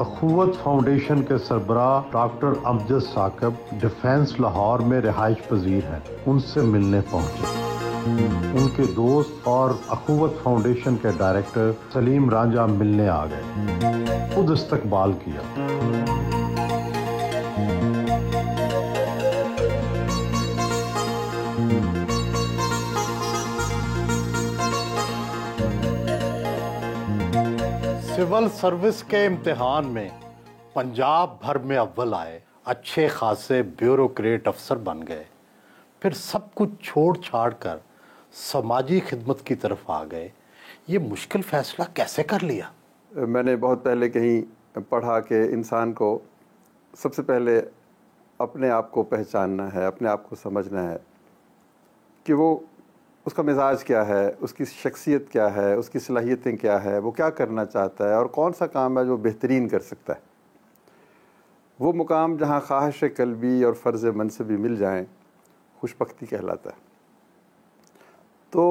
अखुवत foundation के सरबराह doctor Amjad Saqib defence Lahore में रिहाइश पजीर हैं। उनसे मिलने पहुंचे। उनके दोस्त और अखुवत फाउंडेशन के डायरेक्टर सलीम रांझा मिलने आ गए। खुद इस्तकबाल किया। सिविल सर्विस के इम्तिहान में पंजाब भर में अव्वल आए, अच्छे खासे ब्यूरोक्रेट अफसर बन गए, फिर सब कुछ छोड़ छाड़ कर समाजी खिदमत की तरफ आ गए। ये मुश्किल फैसला कैसे कर लिया? मैंने बहुत पहले कहीं पढ़ा कि इंसान को सबसे पहले अपने आप को पहचानना है, अपने आप को समझना है कि वो उसका मिजाज क्या है, उसकी शख्सियत क्या है, उसकी सलाहियतें क्या है, वो क्या करना चाहता है और कौन सा काम है जो बेहतरीन कर सकता है। वो मुकाम जहाँ ख्वाहिश कल्बी और फ़र्ज़ मनसबी मिल जाएं, खुशबख्ती कहलाता है। तो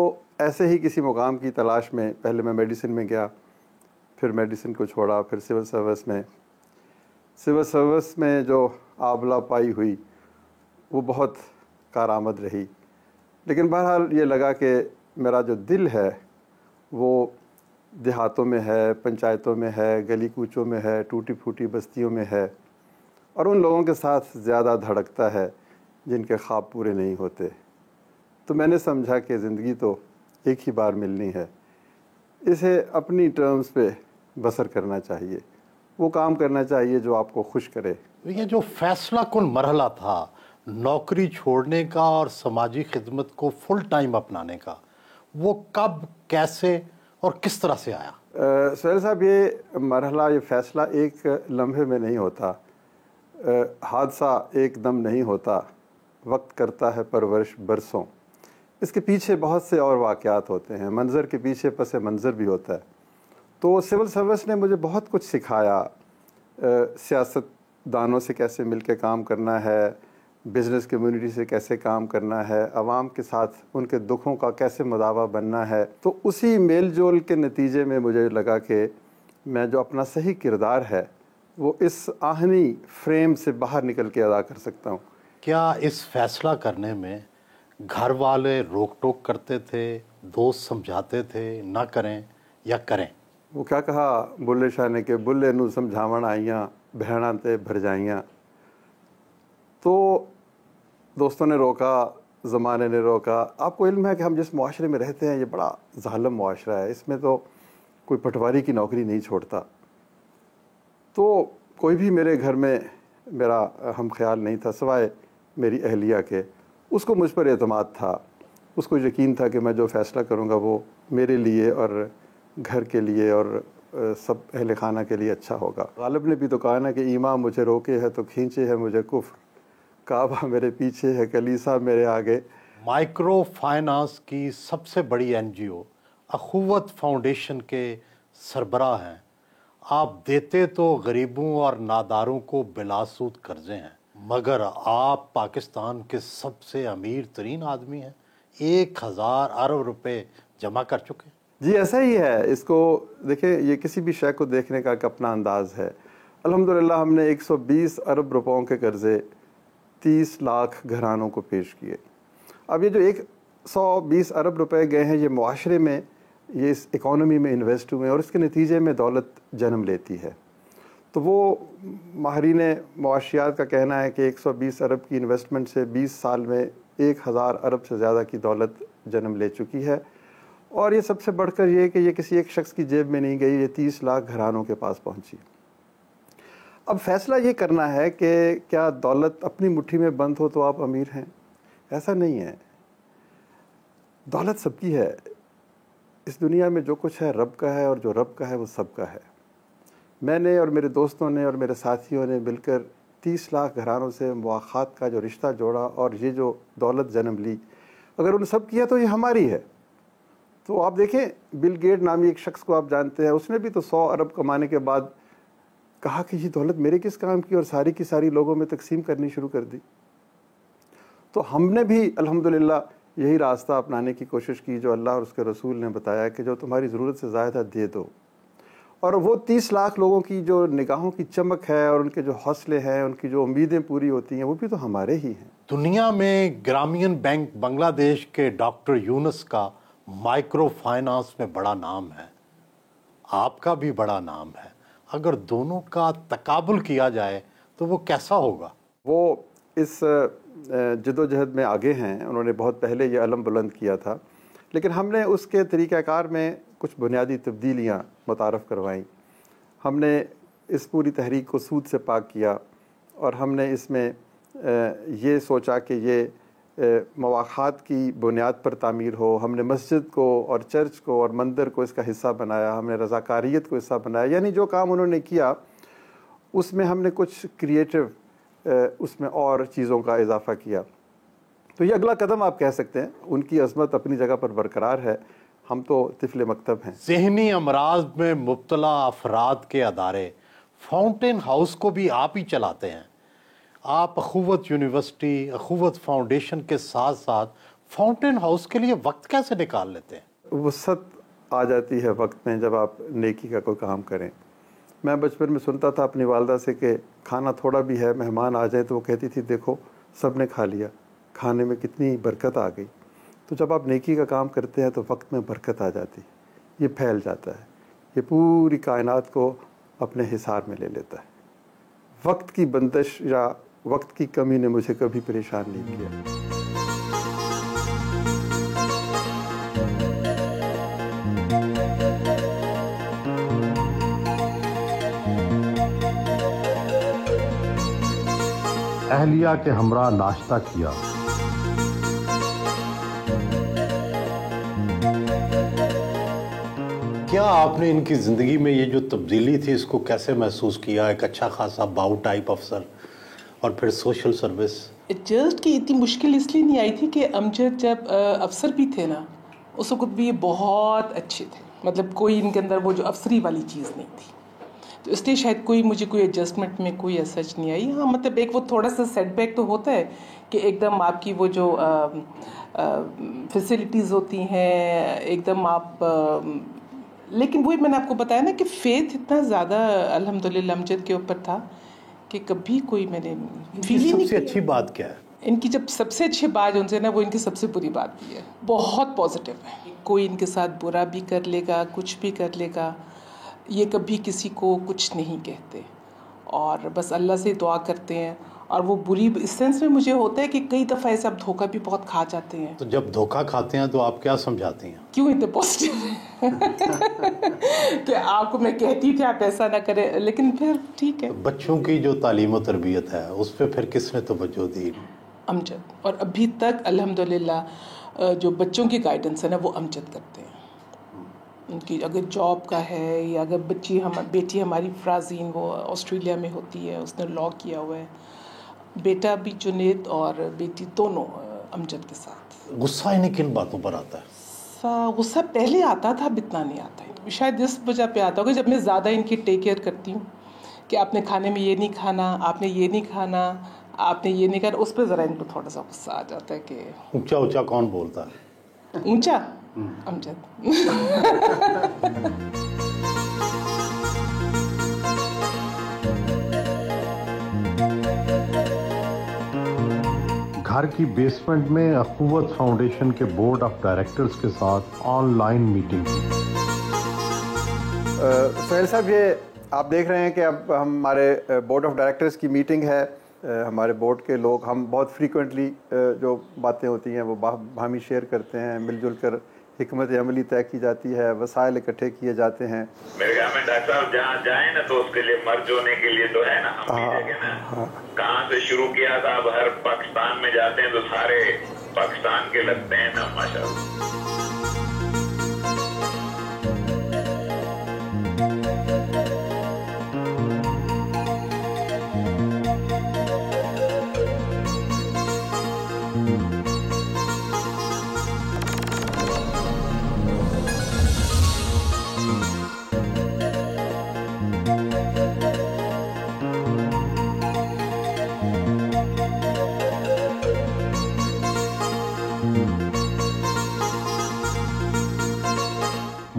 ऐसे ही किसी मुकाम की तलाश में पहले मैं मेडिसिन में गया, फिर मेडिसिन को छोड़ा, फिर सिविल सर्विस में जो आबला पाई हुई वो बहुत कारआमद रही। लेकिन बहरहाल ये लगा कि मेरा जो दिल है वो देहातों में है, पंचायतों में है, गली कूचों में है, टूटी फूटी बस्तियों में है और उन लोगों के साथ ज़्यादा धड़कता है जिनके ख्वाब पूरे नहीं होते। तो मैंने समझा कि ज़िंदगी तो एक ही बार मिलनी है, इसे अपनी टर्म्स पे बसर करना चाहिए, वो काम करना चाहिए जो आपको खुश करे। ये जो फैसला कुन मरहला था नौकरी छोड़ने का और समाजी खिदमत को फुल टाइम अपनाने का, वो कब, कैसे और किस तरह से आया? सुहेल साहब, ये मरहला, ये फ़ैसला एक लम्हे में नहीं होता, हादसा एकदम नहीं होता, वक्त करता है परवरिश बरसों। इसके पीछे बहुत से और वाक़यात होते हैं, मंज़र के पीछे पस मंज़र भी होता है। तो सिविल सर्विस ने मुझे बहुत कुछ सिखाया, सियासतदानों से कैसे मिल के काम करना है, बिज़नेस कम्युनिटी से कैसे काम करना है, आवाम के साथ उनके दुखों का कैसे मुदावा बनना है। तो उसी मेल जोल के नतीजे में मुझे लगा कि मैं जो अपना सही किरदार है वो इस आहनी फ्रेम से बाहर निकल के अदा कर सकता हूँ। क्या इस फैसला करने में घर वाले रोक टोक करते थे, दोस्त समझाते थे ना करें या करें? वो क्या कहा बुल्ले शाह ने कि बुल्ले नू समझावन आइयाँ बहना ते भर जाइयाँ। तो दोस्तों ने रोका, ज़माने ने रोका। आपको इल्म है कि हम जिस मुआशरे में रहते हैं ये बड़ा ज़ालिम मुआशरा है, इसमें तो कोई पटवारी की नौकरी नहीं छोड़ता। तो कोई भी मेरे घर में मेरा हम ख्याल नहीं था सिवाय मेरी अहलिया के। उसको मुझ पर एतमाद था, उसको यकीन था कि मैं जो फ़ैसला करूँगा वो मेरे लिए और घर के लिए और सब अहले खाना के लिए अच्छा होगा। गालिब ने भी तो कहा ना कि ईमान मुझे रोके है तो खींचे है मुझे कुफ्र, काबा मेरे पीछे है कलीसा मेरे आगे। माइक्रो फाइनेंस की सबसे बड़ी एनजीओ अखुवत फाउंडेशन के सरबराह हैं। आप देते तो गरीबों और नादारों को बिलासूद कर्जे हैं, मगर आप पाकिस्तान के सबसे अमीर तरीन आदमी हैं। 1000 अरब रुपए जमा कर चुके। जी ऐसा ही है। इसको देखिए, ये किसी भी शय को देखने का एक अपना अंदाज है। अल्हम्दुलिल्लाह हमने 120 अरब रुपयों के कर्जे 30 लाख घरानों को पेश किए। अब ये जो 120 अरब रुपए गए हैं ये मुआशरे में, ये इस इकॉनमी में इन्वेस्ट हुए और इसके नतीजे में दौलत जन्म लेती है। तो वो माहरीन मुआशियात का कहना है कि 120 अरब की इन्वेस्टमेंट से 20 साल में 1000 अरब से ज़्यादा की दौलत जन्म ले चुकी है। और ये सबसे बढ़कर ये कि ये किसी एक शख्स की जेब में नहीं गई, ये 30 लाख घरानों के पास पहुंची। अब फैसला ये करना है कि क्या दौलत अपनी मुट्ठी में बंद हो तो आप अमीर हैं? ऐसा नहीं है। दौलत सबकी है। इस दुनिया में जो कुछ है रब का है और जो रब का है वो सबका है। मैंने और मेरे दोस्तों ने और मेरे साथियों ने मिलकर 30 लाख घरानों से मुआख़ात का जो रिश्ता जोड़ा और ये जो दौलत जन्म ली, अगर उन्होंने सब किया तो ये हमारी है। तो आप देखें, बिल गेट नामी एक शख्स को आप जानते हैं, उसने भी तो 100 अरब कमाने के बाद कहा कि ये दौलत मेरे किस काम की, और सारी की सारी लोगों में तकसीम करनी शुरू कर दी। तो हमने भी अल्हम्दुलिल्लाह यही रास्ता अपनाने की कोशिश की जो अल्लाह और उसके रसूल ने बताया कि जो तुम्हारी ज़रूरत से ज़्यादा दे दो। और वो 30 लाख लोगों की जो निगाहों की चमक है और उनके जो हौसले हैं, उनकी जो उम्मीदें पूरी होती हैं, वो भी तो हमारे ही हैं। दुनिया में ग्रामीण बैंक बांग्लादेश के डॉक्टर यूनुस का माइक्रो फाइनेंस में बड़ा नाम है, आपका भी बड़ा नाम है। अगर दोनों का तकाबुल किया जाए तो वो कैसा होगा? वो इस जदोजहद में आगे हैं। उन्होंने बहुत पहले ये अलम बुलंद किया था, लेकिन हमने उसके तरीक़ाकार में कुछ बुनियादी तब्दीलियाँ मुतारफ़ करवाईं। हमने इस पूरी तहरीक को सूद से पाक किया और हमने इसमें ये सोचा कि ये मवाख़ात की बुनियाद पर तामीर हो। हमने मस्जिद को और चर्च को और मंदिर को इसका हिस्सा बनाया, हमने रज़ाकारियत को हिस्सा बनाया। यानी जो काम उन्होंने किया उसमें हमने कुछ क्रिएटिव उसमें और चीज़ों का इजाफ़ा किया। तो ये अगला कदम आप कह सकते हैं। उनकी अज़मत अपनी जगह पर बरकरार है, हम तो तिफ़ले मकतब हैं। ज़हनी अमराज में मुब्तला अफराद के अदारे फाउंटेन हाउस को भी आप ही चलाते हैं। आप अखुवत यूनिवर्सिटी, अखुवत फाउंडेशन के साथ साथ फाउंटेन हाउस के लिए वक्त कैसे निकाल लेते हैं? वसत आ जाती है वक्त में जब आप नेकी का कोई काम करें। मैं बचपन में सुनता था अपनी वालदा से कि खाना थोड़ा भी है, मेहमान आ जाए तो वो कहती थी देखो सब ने खा लिया, खाने में कितनी बरकत आ गई। तो जब आप नेकी का काम करते हैं तो वक्त में बरकत आ जाती, ये फैल जाता है, ये पूरी कायनात को अपने हिसार में ले लेता है। वक्त की बंदिश या वक्त की कमी ने मुझे कभी परेशान नहीं किया। अहलिया के हमरा नाश्ता किया। क्या आपने इनकी ज़िंदगी में ये जो तब्दीली थी इसको कैसे महसूस किया? एक अच्छा खासा बाऊ टाइप अफसर और फिर सोशल सर्विस। एडजस्ट की इतनी मुश्किल इसलिए नहीं आई थी कि अमजद जब अफसर भी थे ना, उस वक्त भी ये बहुत अच्छे थे। मतलब कोई इनके अंदर वो जो अफसरी वाली चीज़ नहीं थी, तो इसलिए शायद मुझे कोई एडजस्टमेंट में कोई सच नहीं आई। हाँ, मतलब एक वो थोड़ा सा सेटबैक तो होता है कि एकदम आपकी वो जो फैसिलिटीज़ होती हैं एकदम आप लेकिन वही मैंने आपको बताया ना कि फेथ इतना ज़्यादा अल्हम्दुलिल्लाह अमजद के ऊपर था कि कभी कोई मैंने फील ही नहीं। सबसे अच्छी बात क्या है इनकी? जब सबसे अच्छी बात उनसे ना, वो इनकी सबसे बुरी बात भी है। बहुत पॉजिटिव है। कोई इनके साथ बुरा भी कर लेगा, कुछ भी कर लेगा, ये कभी किसी को कुछ नहीं कहते और बस अल्लाह से दुआ करते हैं। और वो बुरी इस सेंस में मुझे होता है कि कई दफ़ा ऐसे आप धोखा भी बहुत खा जाते हैं। तो जब धोखा खाते हैं तो आप क्या समझाती हैं? क्यों इतने पॉजिटिव कि आपको मैं कहती थी आप ऐसा ना करें, लेकिन फिर ठीक है। बच्चों की जो तालीम और तरबियत है उस पर फिर किसने तवज्जो दी? अमजद। और अभी तक अल्हम्दुलिल्लाह जो बच्चों की गाइडेंस है ना, वो अमजद करते हैं। उनकी अगर जॉब का है या अगर बेटी हमारी फ्राजीन वो ऑस्ट्रेलिया में होती है, उसने लॉ किया हुआ है। बेटा भी जुनेद और बेटी दोनों अमजद के साथ। गुस्सा इन्हें किन बातों पर आता है? गुस्सा पहले आता था, अब इतना नहीं आता है। शायद इस वजह पे आता होगा जब मैं ज़्यादा इनकी टेक केयर करती हूँ कि आपने खाने में ये नहीं खाना, आपने ये नहीं खाना, आपने ये नहीं करना, उस पर ज़रा इनको थोड़ा सा गुस्सा आ जाता है कि ऊंचा ऊंचा कौन बोलता है? ऊंचा अमजद। घर की बेसमेंट में अखुवत फाउंडेशन के बोर्ड ऑफ डायरेक्टर्स के साथ ऑनलाइन मीटिंग की। सोहेल साहब, ये आप देख रहे हैं कि अब हमारे बोर्ड ऑफ डायरेक्टर्स की मीटिंग है। हमारे बोर्ड के लोग, हम बहुत फ्रीक्वेंटली जो बातें होती हैं वो बाहमी शेयर करते हैं, मिलजुल कर हिकमत अमली तय की जाती है, वसाइल इकट्ठे किए जाते हैं। मेरे ख्याल में डॉक्टर साहब जहाँ जाए ना तो उसके लिए मर्ज होने के लिए तो है ना, हम भी जगह ना कहाँ से शुरू किया था। अब हर पाकिस्तान में जाते हैं तो सारे पाकिस्तान के लगते हैं ना, माशाल्लाह।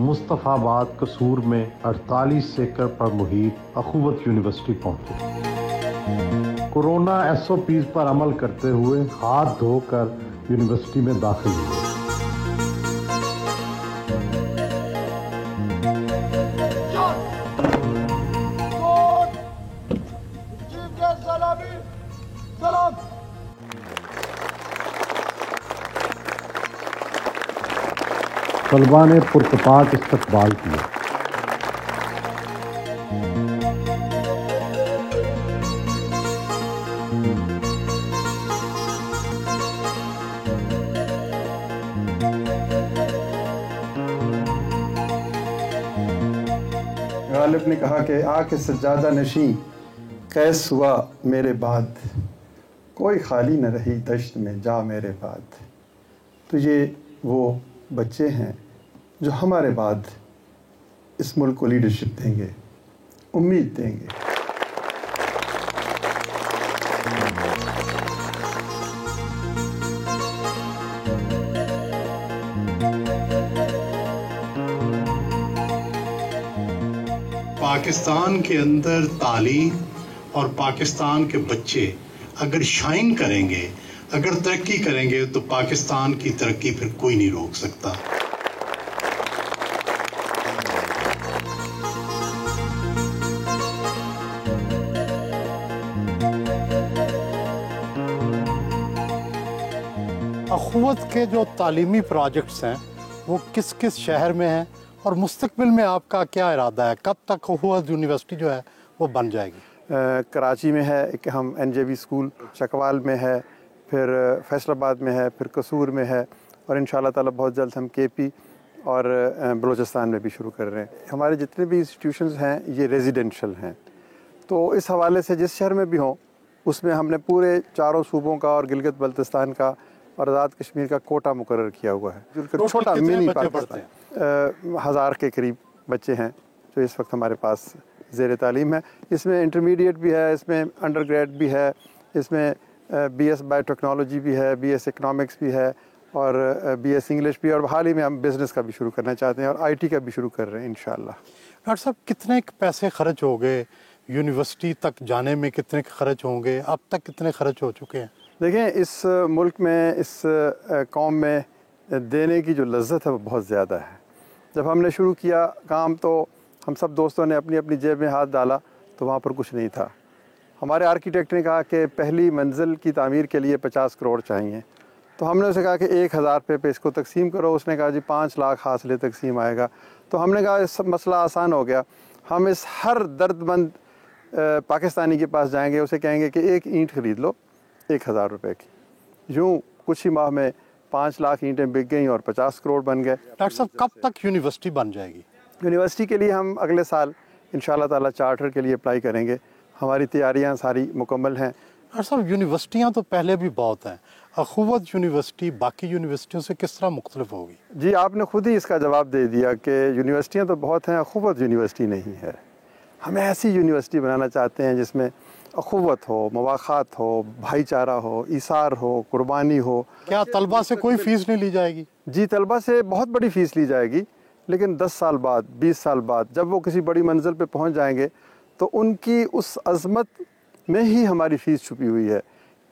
मुस्तफ़ा फैसलाबाद कसूर में 48 एकड़ पर मुहित अखुवत यूनिवर्सिटी पहुंचे। कोरोना SOPs पर अमल करते हुए हाथ धोकर यूनिवर्सिटी में दाखिल हुए। तलबा ने पुरकपाट इस्तकबाल किया। गालिब ने कहा कि आके सज्जादा नशी कैस हुआ मेरे बाद, कोई खाली न रही दश्त में जा मेरे बाद। तो ये वो बच्चे हैं जो हमारे बाद इस मुल्क को लीडरशिप देंगे, उम्मीद देंगे। पाकिस्तान के अंदर तालीम और पाकिस्तान के बच्चे अगर शाइन करेंगे, अगर तरक्की करेंगे, तो पाकिस्तान की तरक्की फिर कोई नहीं रोक सकता। अखुवत के जो तालीमी प्रोजेक्ट्स हैं वो किस किस शहर में हैं और मुस्तकबिल में आपका क्या इरादा है? कब तक अखुवत यूनिवर्सिटी जो है वो बन जाएगी? कराची में है एक, हम NJB स्कूल, चकवाल में है, फिर फैसलाबाद में है, फिर कसूर में है, और इंशाल्लाह ताला बहुत जल्द हम KP और बलूचिस्तान में भी शुरू कर रहे हैं। हमारे जितने भी इंस्टीट्यूशंस हैं ये रेजिडेंशियल हैं, तो इस हवाले से जिस शहर में भी हों उसमें हमने पूरे चारों सूबों का और गिलगित बल्तिस्तान का और आज़ाद कश्मीर का कोटा मुकर्रर किया हुआ है। छोटा मिनी पाकिस्तान 1000 के करीब बच्चे हैं जो इस वक्त हमारे पास ज़ेर तालीम है। इसमें इंटरमीडिएट भी है, इसमें अंडर ग्रेड भी है, इसमें BS बायोटेक्नोलॉजी भी है, BS इकनॉमिक्स भी है, और BS इंग्लिश भी, और हाल ही में हम बिज़नेस का भी शुरू करना चाहते हैं और IT का भी शुरू कर रहे हैं इंशाल्लाह। डॉक्टर साहब, कितने पैसे खर्च हो गए यूनिवर्सिटी तक जाने में? कितने खर्च होंगे? अब तक कितने खर्च हो चुके हैं? देखें, इस मुल्क में, इस कौम में देने की जो लज्जत है वो बहुत ज़्यादा है। जब हमने शुरू किया काम तो हम सब दोस्तों ने अपनी अपनी जेब में हाथ डाला तो वहाँ पर कुछ नहीं था। हमारे आर्किटेक्ट ने कहा कि पहली मंजिल की तामीर के लिए 50 करोड़ चाहिए, तो हमने उसे कहा कि 1000 रुपये पे इसको तकसीम करो। उसने कहा जी 5 लाख हासिल तकसीम आएगा। तो हमने कहा इस मसला आसान हो गया, हम इस हर दर्दमंद पाकिस्तानी के पास जाएंगे, उसे कहेंगे कि एक ईंट ख़रीद लो 1000 रुपये की। यूँ कुछ ही माह में 5 लाख ईंटें बिक गई और 50 करोड़ बन गए। डॉक्टर साहब, कब तक यूनिवर्सिटी बन जाएगी? यूनिवर्सिटी के लिए हम अगले साल इंशाल्लाह ताला चार्टर के लिए अप्लाई करेंगे। हमारी तैयारियां सारी मुकम्मल हैं। डॉक्टर साहब, यूनिवर्सिटियाँ तो पहले भी बहुत हैं, अखुवत यूनिवर्सिटी बाकी यूनिवर्सिटियों से किस तरह मुख्तलिफ होगी? जी, आपने खुद ही इसका जवाब दे दिया कि यूनिवर्सिटियाँ तो बहुत हैं, अखुवत यूनिवर्सिटी नहीं है। हम ऐसी यूनिवर्सिटी बनाना चाहते हैं जिसमें अखुवत हो, मवाख़ात हो, भाईचारा हो, ईसार हो, कुर्बानी हो। क्या तलबा से कोई फ़ीस नहीं ली जाएगी? जी, तलबा से बहुत बड़ी फ़ीस ली जाएगी, लेकिन 10 साल बाद, 20 साल बाद जब वो किसी बड़ी मंजिल पे पहुंच जाएंगे तो उनकी उस अज़मत में ही हमारी फ़ीस छुपी हुई है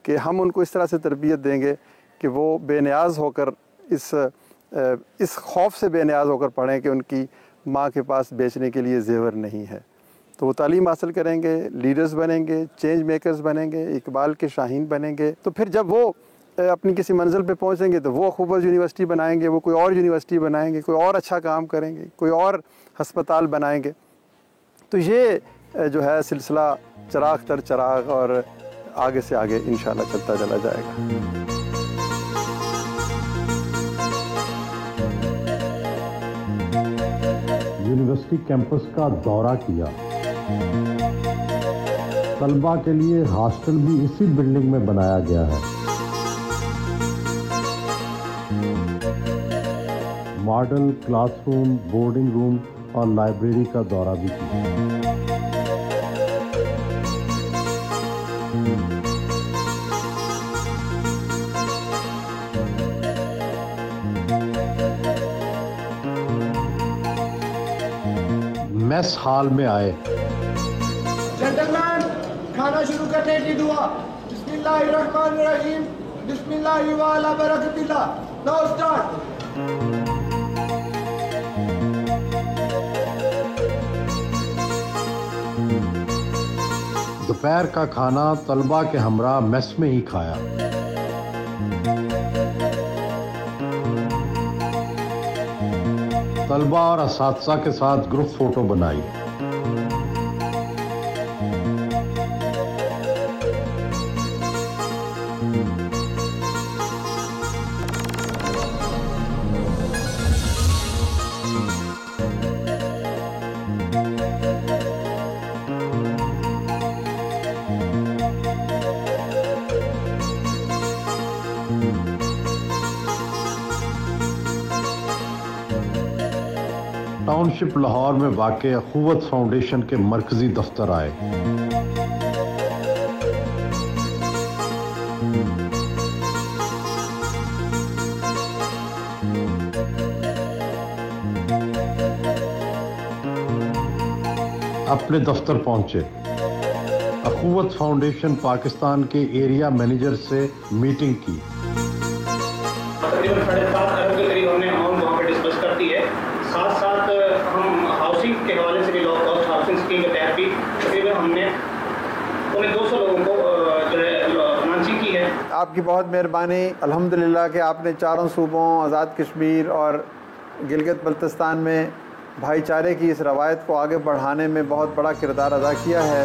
कि हम उनको इस तरह से तरबियत देंगे कि वो बेनियाज़ होकर इस खौफ से बेनियाज़ होकर पढ़ें कि उनकी माँ के पास बेचने के लिए जेवर नहीं है। तो वो तालीम हासिल करेंगे, लीडर्स बनेंगे, चेंज मेकर्स बनेंगे, इकबाल के शाहीन बनेंगे। तो फिर जब वो अपनी किसी मंजिल पे पहुंचेंगे तो वो अखुवत यूनिवर्सिटी बनाएंगे, वो कोई और यूनिवर्सिटी बनाएंगे, कोई और अच्छा काम करेंगे, कोई और हस्पताल बनाएंगे। तो ये जो है सिलसिला चिराग तर चिराग और आगे से आगे इंशाल्लाह चलता चला जाएगा। यूनिवर्सिटी कैंपस का दौरा किया। तलबा के लिए हॉस्टल भी इसी बिल्डिंग में बनाया गया है। मॉडल क्लासरूम, बोर्डिंग रूम और लाइब्रेरी का दौरा भी किया। मैस हॉल में आए। जेंटलमैन, खाना शुरू करने की दुआ। बिस्मिल्लाहिर्रहमानिर्रहीम, बिस्मिल्लाहि व अला बरकतिल्लाह। Now start. दोपहर का खाना तलबा के हमरा मेस में ही खाया। तलबा और असातिज़ा के साथ ग्रुप फोटो बनाई। टाउनशिप लाहौर में वाक़ अखुवत फाउंडेशन के मरकजी दफ्तर आए। अपने दफ्तर पहुंचे। अखुवत फाउंडेशन पाकिस्तान के एरिया मैनेजर से मीटिंग की। तकरीबन 7.5 अरब के करीब हमने अमाउंट वहाँ पर डिस्कस कर दी है। साथ साथ हम हाउसिंग के हवाले से भी लो कॉस्ट हाउसिंग स्कीम के तहत भी तकरीबन हमने उन्हें 200 लोगों को जो है फाइनेंसिंग की है। आपकी बहुत मेहरबानी। अल्हम्दुलिल्लाह कि आपने चारों सूबों आज़ाद कश्मीर और गिलगित बल्तिस्तान में भाईचारे की इस रवायत को आगे बढ़ाने में बहुत बड़ा किरदार अदा किया है।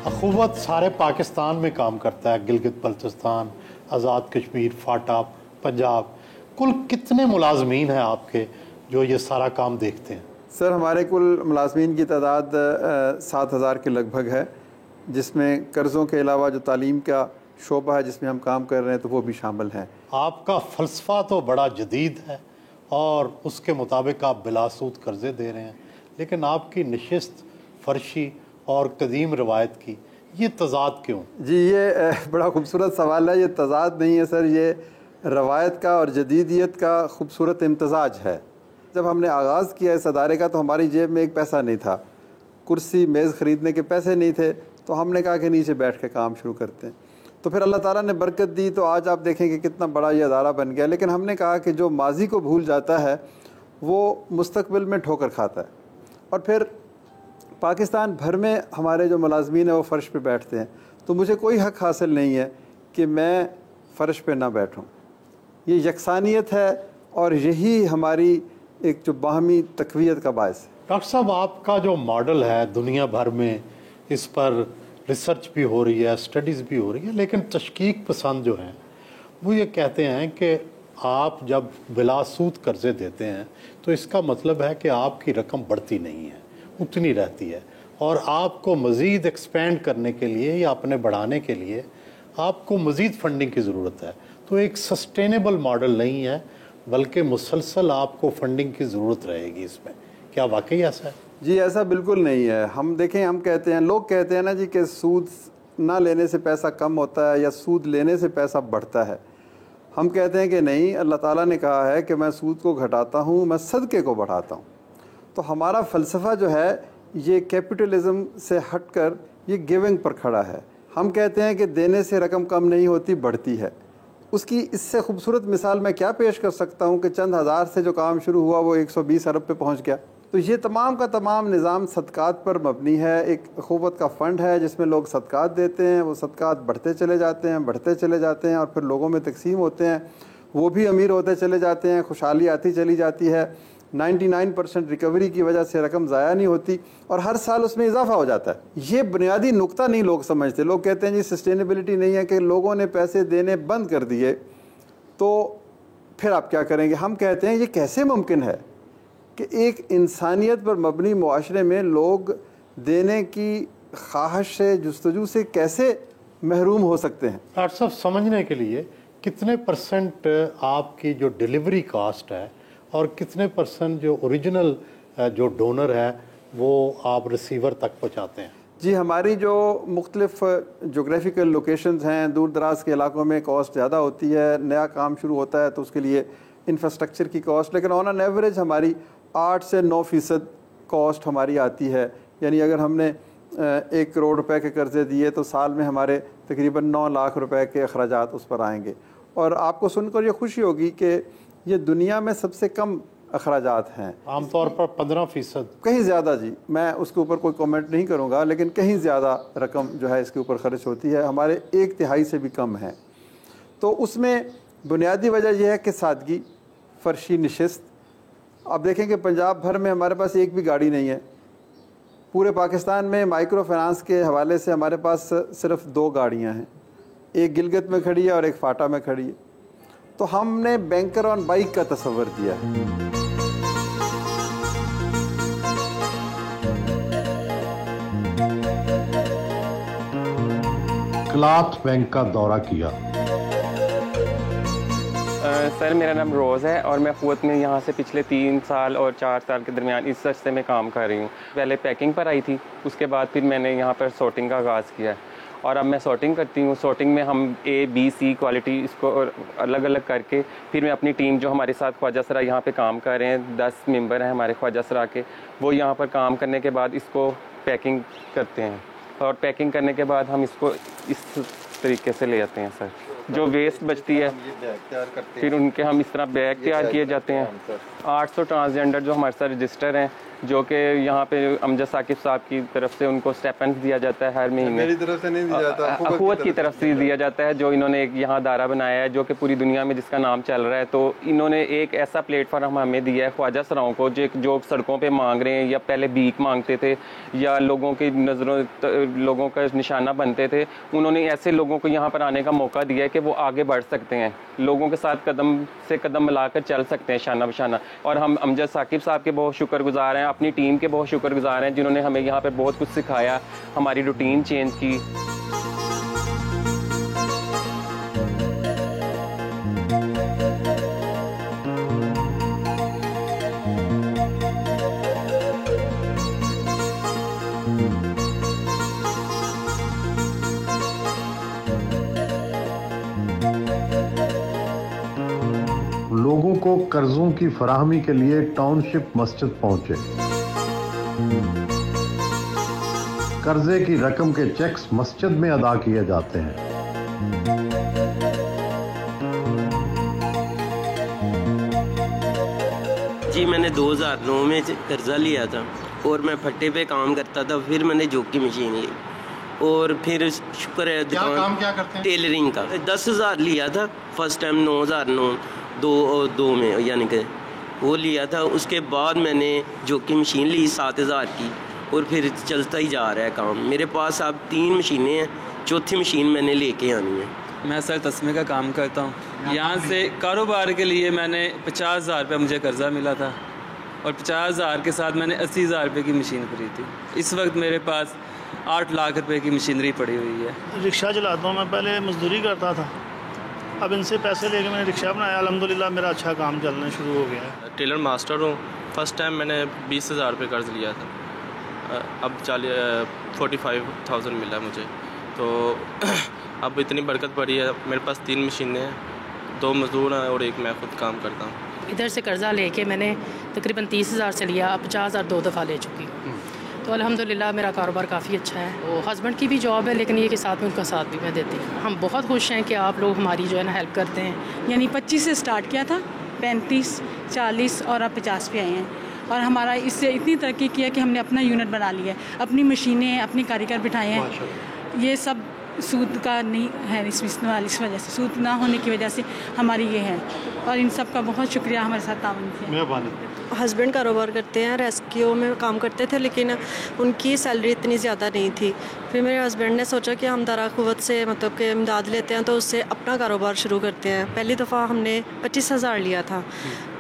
अखुवत सारे पाकिस्तान में काम करता है। गिलगित बल्तिस्तान, आज़ाद कश्मीर, फाटा, पंजाब। कुल कितने मुलाजमीन हैं आपके जो ये सारा काम देखते हैं? सर, हमारे कुल मुलाजमीन की तादाद 7,000 के लगभग है, जिसमें कर्ज़ों के अलावा जो तालीम का शोबा है जिसमें हम काम कर रहे हैं तो वो भी शामिल हैं। आपका फ़लसफ़ा तो बड़ा जदीद है और उसके मुताबिक आप बिलासूद कर्ज़े दे रहे हैं, लेकिन आपकी नशिस्त फर्शी और कदीम रवायत की ये तज़ाद क्यों? जी, ये बड़ा खूबसूरत सवाल है। ये तज़ाद नहीं है सर, ये रवायत का और जदीदियत का खूबसूरत इम्तज़ाज है। जब हमने आगाज़ किया इस अदारे का तो हमारी जेब में एक पैसा नहीं था, कुर्सी मेज़ ख़रीदने के पैसे नहीं थे, तो हमने कहा कि नीचे बैठ के काम शुरू करते हैं। तो फिर अल्लाह ताला ने बरकत दी, तो आज आप देखें कि कितना बड़ा ये अदारा बन गया। लेकिन हमने कहा कि जो माजी को भूल जाता है वो मुस्तकबिल में ठोकर खाता है। और फिर पाकिस्तान भर में हमारे जो मुलाजमीन हैं वो फ़र्श पे बैठते हैं, तो मुझे कोई हक़ हासिल नहीं है कि मैं फ़र्श पे ना बैठूं। ये यकसानियत है और यही हमारी एक जो बाहमी तक़वियत का बायस है। डॉक्टर साहब, आपका जो मॉडल है दुनिया भर में इस पर रिसर्च भी हो रही है, स्टडीज़ भी हो रही है, लेकिन तशकीक पसंद जो हैं वो ये कहते हैं कि आप जब बिलासूद कर्ज़े देते हैं तो इसका मतलब है कि आपकी रकम बढ़ती नहीं है, उतनी रहती है, और आपको मज़ीद एक्सपेंड करने के लिए या अपने बढ़ाने के लिए आपको मज़ीद फंडिंग की ज़रूरत है। तो एक सस्टेनेबल मॉडल नहीं है, बल्कि मुसलसल आपको फंडिंग की ज़रूरत रहेगी इसमें। क्या वाकई ऐसा है? जी, ऐसा बिल्कुल नहीं है। हम देखें, हम कहते हैं, लोग कहते हैं ना जी कि सूद ना लेने से पैसा कम होता है या सूद लेने से पैसा बढ़ता है। हम कहते हैं कि नहीं, अल्लाह ताला ने कहा है कि मैं सूद को घटाता हूँ, मैं सदक़े को बढ़ाता हूँ। तो हमारा फ़लसफ़ा जो है ये कैपिटलिज़म से हटकर ये गिविंग पर खड़ा है। हम कहते हैं कि देने से रकम कम नहीं होती, बढ़ती है। उसकी इससे खूबसूरत मिसाल मैं क्या पेश कर सकता हूँ कि चंद हज़ार से जो काम शुरू हुआ वो 120 अरब पे पहुँच गया। तो ये तमाम का तमाम निज़ाम सदक़ात पर मबनी है। एक अखुवत का फ़ंड है जिसमें लोग सदक़ात देते हैं, वो सदक़ात बढ़ते चले जाते हैं, बढ़ते चले जाते हैं, और फिर लोगों में तकसीम होते हैं, वो भी अमीर होते चले जाते हैं, खुशहाली आती चली जाती है। 99% रिकवरी की वजह से रकम ज़ाया नहीं होती और हर साल उसमें इजाफा हो जाता है। ये बुनियादी नुक्ता नहीं लोग समझते। लोग कहते हैं जी सस्टेनेबिलिटी नहीं है, कि लोगों ने पैसे देने बंद कर दिए तो फिर आप क्या करेंगे। हम कहते हैं ये कैसे मुमकिन है कि एक इंसानियत पर मबनी मुआशरे में लोग देने की ख्वाहिश से, जुस्तजू से कैसे महरूम हो सकते हैं। डॉक्टर साहब, समझने के लिए कितने % आपकी जो डिलीवरी कास्ट है और कितने % जो ओरिजिनल जो डोनर है वो आप रिसीवर तक पहुंचाते हैं? जी, हमारी जो मुख्तलिफ जोग्राफिकल लोकेशंस हैं, दूर दराज के इलाकों में कॉस्ट ज़्यादा होती है। नया काम शुरू होता है तो उसके लिए इंफ्रास्ट्रक्चर की कॉस्ट, लेकिन ऑन एन एवरेज हमारी 8 से 9% कॉस्ट हमारी आती है। यानी अगर हमने 1 करोड़ रुपए के कर्ज़े दिए तो साल में हमारे तकरीबन 9 लाख रुपए के अखराजात उस पर आएंगे। और आपको सुनकर ये खुशी होगी कि ये दुनिया में सबसे कम अखराजात हैं। आमतौर पर 15%, कहीं ज़्यादा जी, मैं उसके ऊपर कोई कमेंट नहीं करूँगा, लेकिन कहीं ज़्यादा रकम जो है इसके ऊपर ख़र्च होती है, हमारे 1/3 से भी कम है। तो उसमें बुनियादी वजह यह है कि सादगी, फर्शी नशिस्त। आप देखें कि पंजाब भर में हमारे पास एक भी गाड़ी नहीं है। पूरे पाकिस्तान में माइक्रो फाइनेंस के हवाले से हमारे पास सिर्फ 2 गाड़ियाँ हैं, एक गिलगित में खड़ी है और एक फाटा में खड़ी है। तो हमने बैंकर ऑन बाइक का तस्वर दिया है। क्लॉथ बैंक का दौरा किया। सर मेरा नाम रोज़ है और मैं अखुवत में यहाँ से पिछले 3 साल और 4 साल के दरमियान इस अरसे में काम कर रही हूँ। पहले पैकिंग पर आई थी, उसके बाद फिर मैंने यहाँ पर सॉर्टिंग का आगाज़ किया और अब मैं सॉर्टिंग करती हूँ। सॉर्टिंग में हम A, B, C क्वालिटी इसको अलग अलग करके फिर मैं अपनी टीम जो हमारे साथ ख्वाजा सरा यहाँ पे काम कर रहे हैं, 10 मेंबर हैं हमारे ख्वाजा सरा के, वो यहाँ पर काम करने के बाद इसको पैकिंग करते हैं और पैकिंग करने के बाद हम इसको इस तरीके से ले जाते हैं सर। जो वेस्ट बचती है फिर उनके हम इस तरह बैग तैयार किए जाते हैं। 800 ट्रांसजेंडर जो हमारे साथ रजिस्टर हैं, जो कि यहाँ पे अमजद साकिब साहब की तरफ से उनको स्टेपेंड दिया जाता है हर महीने। मेरी तरफ से नहीं दिया जाता, अखुवत की तरफ से दिया जाता है, जो इन्होंने एक यहाँ दायरा बनाया है जो कि पूरी दुनिया में जिसका नाम चल रहा है। तो इन्होंने एक ऐसा प्लेटफॉर्म हमें दिया है ख्वाजा सराओं को, जो सड़कों पर मांग रहे हैं या पहले भीख मांगते थे या लोगों की नज़रों लोगों का निशाना बनते थे, उन्होंने ऐसे लोगों को यहाँ पर आने का मौका दिया है कि वो आगे बढ़ सकते हैं, लोगों के साथ कदम से कदम मिलाकर चल सकते हैं शाना बशाना। और हम अमजद साकिब साहब के बहुत शुक्रगुजार हैं, अपनी टीम के बहुत शुक्रगुजार हैं जिन्होंने हमें यहाँ पे बहुत कुछ सिखाया, हमारी रूटीन चेंज की। लोगों को कर्जों की फराहमी के लिए टाउनशिप मस्जिद पहुंचे। कर्जे की रकम के चेक्स मस्जिद में अदा किए जाते हैं। जी मैंने 2009 में कर्जा लिया था और मैं फट्टे पे काम करता था। फिर मैंने जोकी मशीन ली और फिर शुक्र है दुकान। काम क्या करते हैं? टेलरिंग का 10,000 लिया था फर्स्ट टाइम, 9,009 दो में यानी कि वो लिया था। उसके बाद मैंने जोकी मशीन ली 7,000 की और फिर चलता ही जा रहा है काम। मेरे पास अब 3 मशीनें हैं, चौथी मशीन मैंने लेके आनी है। मैं सर तस्मे का काम करता हूँ। यहाँ से कारोबार के लिए मैंने 50,000 रुपये मुझे कर्जा मिला था और 50,000 के साथ मैंने 80,000 रुपये की मशीन खरीदी। इस वक्त मेरे पास 8 लाख रुपए की मशीनरी पड़ी हुई है। रिक्शा चलाता हूँ मैं, पहले मजदूरी करता था, अब इनसे पैसे लेके मैंने रिक्शा बनाया। अल्हम्दुलिल्लाह मेरा अच्छा काम चलना शुरू हो गया है। टेलर मास्टर हूँ। फर्स्ट टाइम मैंने 20,000 रुपये कर्ज लिया था, अब 45,000 मिला मुझे। तो अब इतनी बरकत पड़ी है। मेरे पास 3 मशीनें हैं, 2 मजदूर हैं और एक मैं खुद काम करता हूँ। इधर से कर्ज़ा लेके मैंने तकरीबन 30,000 से लिया, अब 50,000 2 दफ़ा ले चुकी हूँ। तो अल्हम्दुलिल्लाह मेरा कारोबार काफ़ी अच्छा है। वो हस्बैंड की भी जॉब है, लेकिन ये के साथ में उनका साथ भी मैं देती हूँ। हम बहुत खुश हैं कि आप लोग हमारी जो है ना हेल्प करते हैं। यानी 25 से स्टार्ट किया था, 35, 40 और अब 50 पे आए हैं। और हमारा इससे इतनी तरक्की की है कि हमने अपना यूनिट बना लिया है, अपनी मशीनें, अपनी कारीगर बिठाए हैं। ये सब सूद का नहीं है, इस वजह से, सूद ना होने की वजह से हमारी ये है। और इन सब का बहुत शुक्रिया हमारे साथ ताउन किया। हस्बैंड कारोबार करते हैं, रेस्क्यू में काम करते थे, लेकिन उनकी सैलरी इतनी ज़्यादा नहीं थी। फिर मेरे हस्बैंड ने सोचा कि हम दारा क़ुव्वत से मतलब कि इमदाद लेते हैं, तो उससे अपना कारोबार शुरू करते हैं। पहली दफ़ा हमने 25,000 लिया था,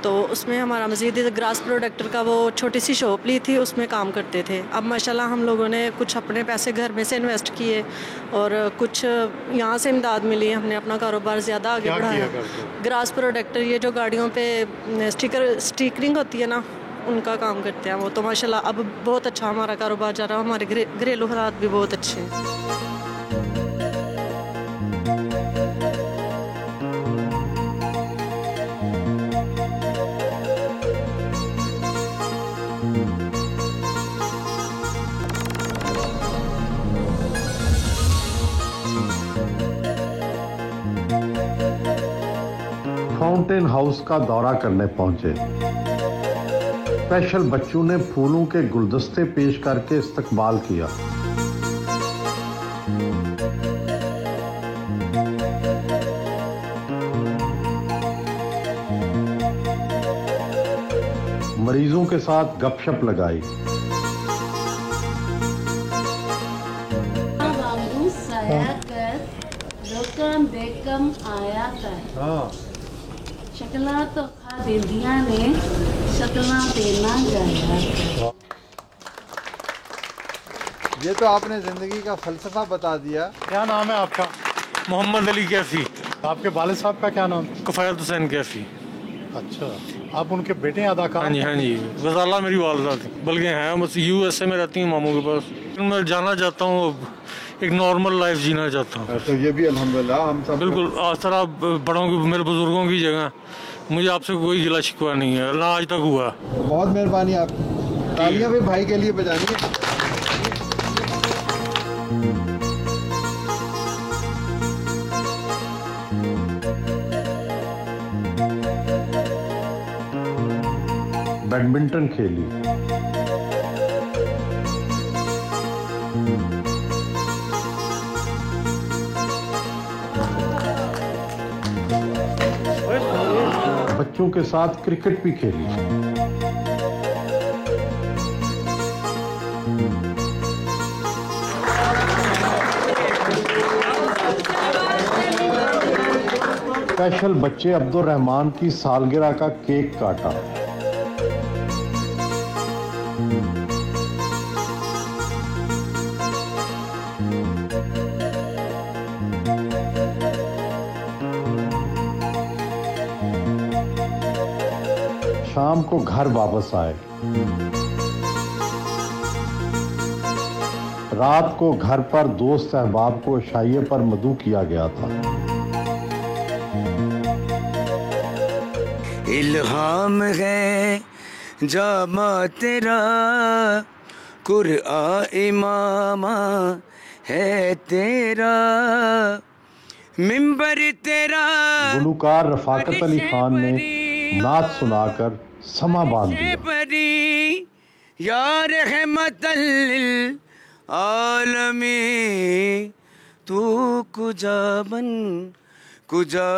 तो उसमें हमारा मज़ीद ग्रास प्रोडक्टर का वो छोटी सी शॉप ली थी, उसमें काम करते थे। अब माशाल्लाह हम लोगों ने कुछ अपने पैसे घर में से इन्वेस्ट किए और कुछ यहाँ से इमदाद मिली, हमने अपना कारोबार ज़्यादा आगे बढ़ाया। ग्रास प्रोडक्टर, ये जो गाड़ियों पे स्टिकरिंग होती है ना, उनका काम करते हैं वो। तो माशाल्लाह अब बहुत अच्छा हमारा कारोबार जा रहा है, हमारे घरेलू हालात भी बहुत अच्छे हैं। फाउंटेन हाउस का दौरा करने पहुंचे। स्पेशल बच्चों ने फूलों के गुलदस्ते पेश करके इस्तकबाल किया। मरीजों के साथ गपशप लगाई। देखम आया कर शक्ला तो खा दिंदिया ने शक्ला देना जाया। ये तो आपने जिंदगी का फलसफा बता दिया। क्या नाम है आपका? मोहम्मद अली कैफी। आपके वालिद साहब का क्या नाम? कफायत हुसैन कैफी। अच्छा, आप उनके बेटे अदाकार? हाँ जी हाँ जी, गजाला मेरी वालदा थी, बल्कि हैं बस USA में रहती हूँ मामू के पास। मैं जाना चाहता हूँ, एक नॉर्मल लाइफ जीना चाहता हूँ। तो ये भी अल्हम्दुलिल्लाह हम सब बिल्कुल आज तरह बड़ों की, मेरे बुजुर्गों की जगह मुझे आपसे कोई गिला शिकवा नहीं है, ना आज तक हुआ। बहुत मेहरबानी आप। तालियां भी भाई के लिए बजानी है। बैडमिंटन खेली। बच्चों के साथ क्रिकेट भी खेली। स्पेशल बच्चे अब्दुल रहमान की सालगिरह का केक काटा। शाम को घर वापस आए। रात को घर पर दोस्त अहबाब को शाइए पर मदू किया गया था। इल्हाम है जामा तेरा, कुरआ इमामा है तेरा, मिंबर तेरा। गुलूकार रफाकत अली खान ने नात सुनाकर समा बांध दिया। या रहमतल लिल आलमी, तू कुजा बन कुजा,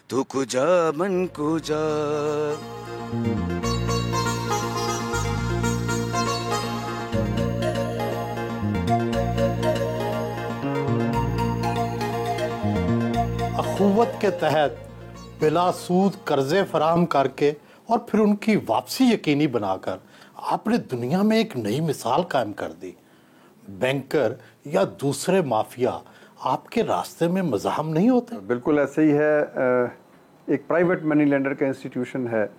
तू कुजा बन कुजा। अखुवत के तहत बिला सूद कर्जे फराहम करके और फिर उनकी वापसी यकीनी बनाकर आपने दुनिया में एक नई मिसाल कायम कर दी। बैंकर या दूसरे माफिया आपके रास्ते में मज़ाहम नहीं होते? बिल्कुल ऐसे ही है। एक प्राइवेट मनी लेंडर का इंस्टीट्यूशन है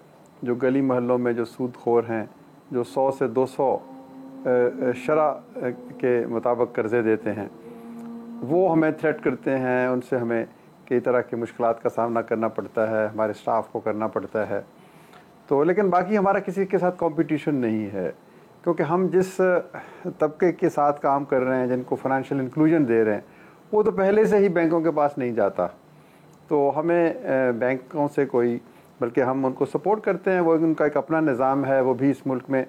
जो गली मोहल्लों में जो सूदखोर हैं, जो 100 से 200 शरा के मुताबिक कर्जे देते हैं, वो हमें थ्रेट करते हैं। उनसे हमें कई तरह की मुश्किलात का सामना करना पड़ता है, हमारे स्टाफ को करना पड़ता है। तो लेकिन बाकी हमारा किसी के साथ कंपटीशन नहीं है, क्योंकि हम जिस तबके के साथ काम कर रहे हैं, जिनको फाइनेंशियल इंक्लूजन दे रहे हैं, वो तो पहले से ही बैंकों के पास नहीं जाता। तो हमें बैंकों से कोई, बल्कि हम उनको सपोर्ट करते हैं। वो उनका एक अपना निज़ाम है, वो भी इस मुल्क में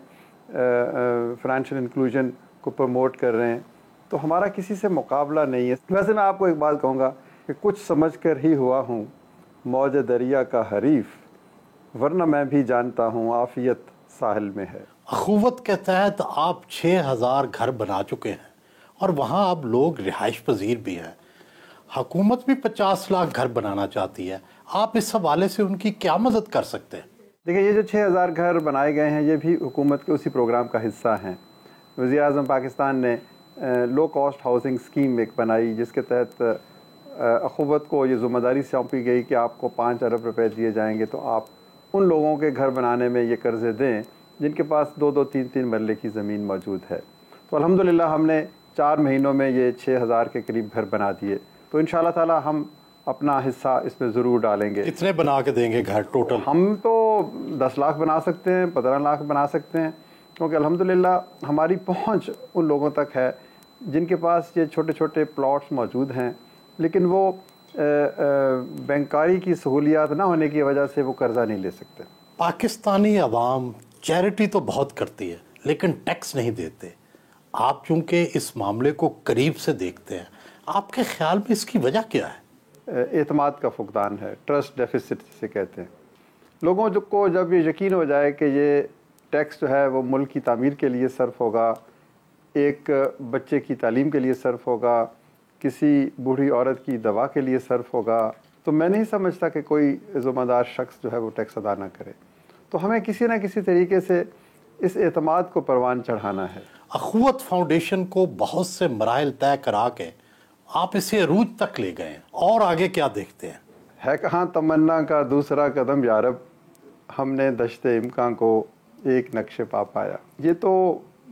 फाइनेंशियल इंक्लूजन को प्रमोट कर रहे हैं। तो हमारा किसी से मुकाबला नहीं है। वैसे मैं आपको एक बात कहूँगा कि कुछ समझ कर ही हुआ हूँ मौज दरिया का हरीफ, वरना मैं भी जानता हूँ आफियत साहिल में है। अखुवत के तहत आप 6000 घर बना चुके हैं और वहाँ अब लोग रिहाइश पजीर भी हैं। हुकूमत भी 50 लाख घर बनाना चाहती है। आप इस हवाले से उनकी क्या मदद कर सकते हैं? देखिए, ये जो 6000 घर बनाए गए हैं, ये भी हुकूमत के उसी प्रोग्राम का हिस्सा हैं। वज़ीर-ए-आज़म पाकिस्तान ने लो कॉस्ट हाउसिंग स्कीम एक बनाई, जिसके तहत अखुवत को ये ज़िम्मेदारी सौंपी गई कि आपको 5 अरब रुपए दिए जाएंगे, तो आप उन लोगों के घर बनाने में ये कर्ज़े दें जिनके पास 2-2, 3-3 मरले की ज़मीन मौजूद है। तो अल्हम्दुलिल्लाह हमने 4 महीनों में ये 6000 के करीब घर बना दिए। तो इंशाअल्लाह ताला हम अपना हिस्सा इसमें ज़रूर डालेंगे। कितने बना के देंगे घर टोटल? हम तो 10 लाख बना सकते हैं, 15 लाख बना सकते हैं, क्योंकि अल्हम्दुलिल्लाह हमारी पहुंच उन लोगों तक है जिनके पास ये छोटे छोटे प्लॉट्स मौजूद हैं, लेकिन वो बैंकारी की सहूलियात ना होने की वजह से वो कर्ज़ा नहीं ले सकते। पाकिस्तानी अवाम चैरिटी तो बहुत करती है लेकिन टैक्स नहीं देते। आप चूँकि इस मामले को करीब से देखते हैं, आपके ख्याल में इसकी वजह क्या है? एतमाद का फुकदान है, ट्रस्ट डेफिसिट जिसे कहते हैं। लोगों को जब ये यकीन हो जाए कि ये टैक्स जो है वो मुल्क की तामीर के लिए सर्फ होगा, एक बच्चे की तालीम के लिए सर्फ होगा, किसी बूढ़ी औरत की दवा के लिए सर्फ होगा, तो मैं नहीं समझता कि कोई ज़िम्मेदार शख्स जो है वो टैक्स अदा ना करे। तो हमें किसी न किसी तरीके से इस एतमाद को परवान चढ़ाना है। अखुवत फाउंडेशन को बहुत से मराइल तय करा के आप इसे अरूज तक ले गए, और आगे क्या देखते हैं? है कहाँ तमन्ना का दूसरा कदम यारब, हमने दश्ते इम्कान को एक नक्शे पा पाया। ये तो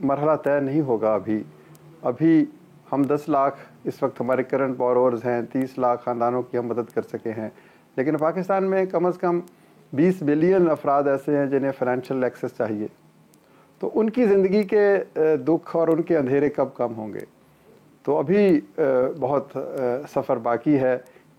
मरहला तय नहीं होगा अभी हम 10 लाख इस वक्त हमारे करंट बोरोवर्स हैं, 30 लाख ख़ानदानों की हम मदद कर सके हैं, लेकिन पाकिस्तान में कम से कम 20 बिलियन अफराद ऐसे हैं जिन्हें फ़ाइनेंशियल एक्सेस चाहिए। तो उनकी ज़िंदगी के दुख और उनके अंधेरे कब कम होंगे? तो अभी बहुत सफ़र बाकी है,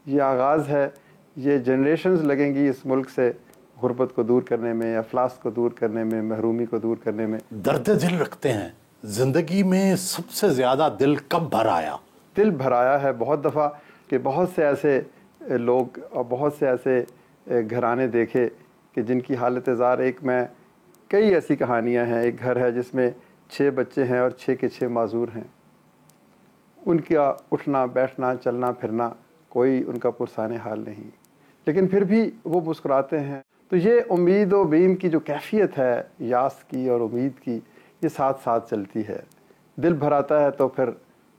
ये आगाज़ है, ये जनरेशन्स लगेंगी इस मुल्क से गुर्बत को दूर करने में, अफलास को दूर करने में, महरूमी को दूर करने में। दर्द दिल रखते हैं, ज़िंदगी में सबसे ज़्यादा दिल कब भर आया? दिल भर आया है बहुत दफ़ा कि बहुत से ऐसे लोग और बहुत से ऐसे घराने देखे कि जिनकी हालत ज़ार, एक मैं कई ऐसी कहानियाँ हैं। एक घर है जिसमें 6 बच्चे हैं और 6 के 6 माजूर हैं। उनका उठना बैठना चलना फिरना कोई उनका पुरसाने हाल नहीं, लेकिन फिर भी वो मुस्कुराते हैं। तो ये उम्मीद और बीम की जो कैफियत है, यास की और उम्मीद की, ये साथ साथ चलती है। दिल भर आता है तो फिर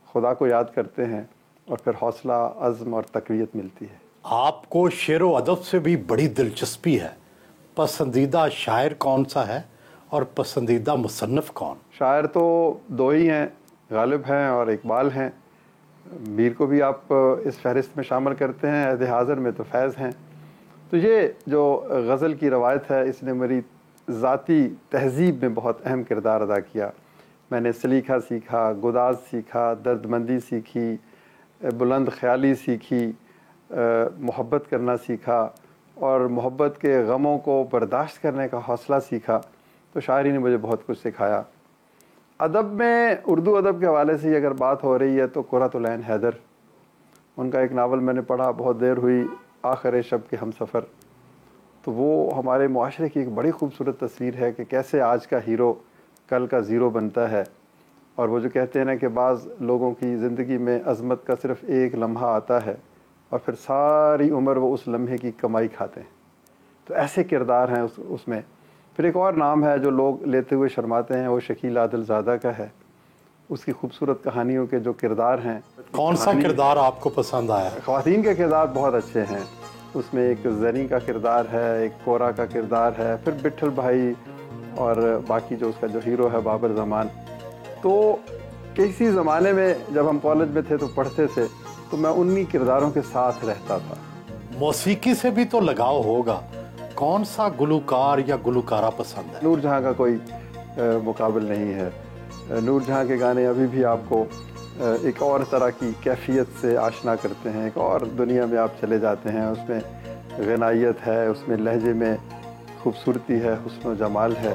खुदा को याद करते हैं और फिर हौसला, अज़्म और तक़वियत मिलती है। आपको शेर व अदब से भी बड़ी दिलचस्पी है। पसंदीदा शायर कौन सा है और पसंदीदा मुसन्निफ़ कौन? शायर तो 2 ही हैं, गालिब हैं और इकबाल हैं। मीर को भी आप इस फहरिस्त में शामिल करते हैं, अहद हाज़िर में तो फैज़ हैं। तो ये जो गज़ल की रवायत है, इसने मेरी ज़ाती तहज़ीब में बहुत अहम किरदार अदा किया। मैंने सलीका सीखा, गुदाज सीखा, दर्दमंदी सीखी, बुलंद ख्याली सीखी, मोहब्बत करना सीखा और मोहब्बत के गमों को बर्दाश्त करने का हौसला सीखा। तो शायरी ने मुझे बहुत कुछ सिखाया। अदब में, उर्दू अदब के हवाले से अगर बात हो रही है तो कुर्रतुल-ऐन हैदर, उनका एक नावल मैंने पढ़ा, बहुत देर हुई, आखिर शब के हम सफ़र। तो वो हमारे मुआशरे की एक बड़ी खूबसूरत तस्वीर है कि कैसे आज का हीरो कल का ज़ीरो बनता है। और वो जो कहते हैं ना कि बाज़ लोगों की ज़िंदगी में अज़मत का सिर्फ़ एक लम्हा आता है और फिर सारी उम्र वो उस लम्हे की कमाई खाते हैं। तो ऐसे किरदार हैं उसमें। फिर एक और नाम है जो लोग लेते हुए शर्माते हैं, वो शकील आदिलज़ादा का है। उसकी खूबसूरत कहानियों के जो किरदार हैं। कौन सा किरदार आपको पसंद आया? ख़वातीन के किरदार बहुत अच्छे हैं। उसमें एक ज़नी का किरदार है, एक कोरा का किरदार है, फिर बिट्ठल भाई और बाकी जो उसका जो हीरो है बाबर ज़मान। तो किसी ज़माने में जब हम कॉलेज में थे तो पढ़ते थे, तो मैं उन्हीं किरदारों के साथ रहता था। मौसीकी से भी तो लगाव होगा, कौन सा गुलकार या गुलकारा पसंद है? नूरजहाँ का कोई मुकाबल नहीं है। नूरजहाँ के गाने अभी भी आपको एक और तरह की कैफियत से आशना करते हैं, एक और दुनिया में आप चले जाते हैं। उसमें गनायत है, उसमें लहजे में खूबसूरती है, हुस्न व जमाल है।